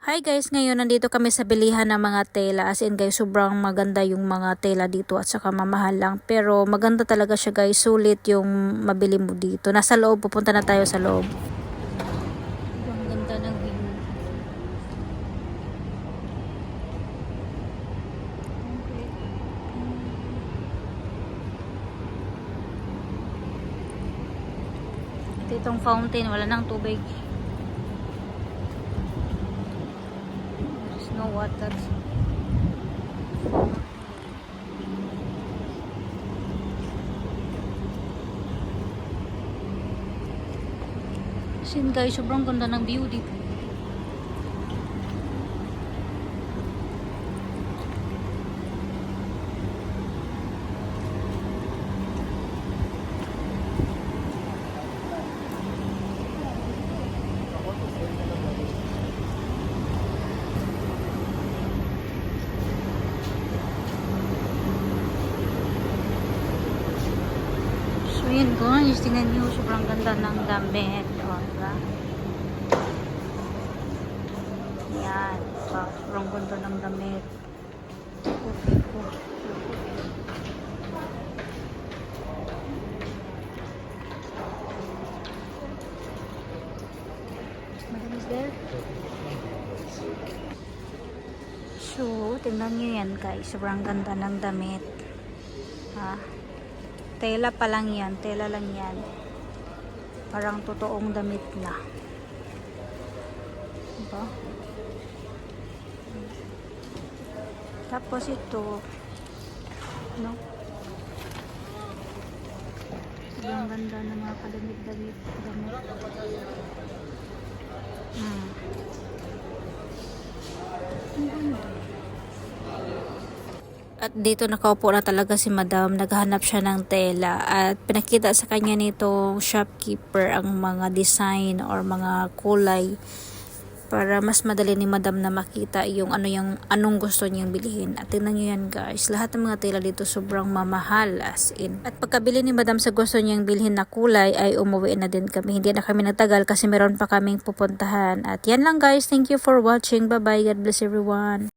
Hi guys, ngayon nandito kami sa bilihan ng mga tela. As in guys, sobrang maganda yung mga tela dito at saka mamahal lang. Pero maganda talaga siya guys, sulit yung mabili mo dito. Nasa loob, pupunta na tayo sa loob. Ang ganda ng view. Ito itong fountain, wala nang tubig. No water. Sin guys, sobrang ganda ng view dito. So yun guys, tingnan nyo, sobrang ganda ng damit. O, diba? Yan, diba? Sobrang ganda ng damit. Okay po. Madam is there? So, tingnan nyo yan guys, sobrang ganda ng damit. Ha? Tela pa lang yan, tela lang yan. Parang totoong damit na. Diba? Tapos ito, no? Sobrang ganda ng mga kadamit-damit. Ang ganda. At dito nakaupo na talaga si madam, naghahanap siya ng tela at pinakita sa kanya nitong shopkeeper ang mga design or mga kulay para mas madali ni madam na makita yung anong gusto niyang bilhin. At tingnan niyo yan guys, lahat ng mga tela dito sobrang mamahal as in. At pagkabili ni madam sa gusto niyang bilhin na kulay ay umuwi na din kami. Hindi na kami nagtagal kasi meron pa kaming pupuntahan. At yan lang guys, thank you for watching. Bye bye, God bless everyone.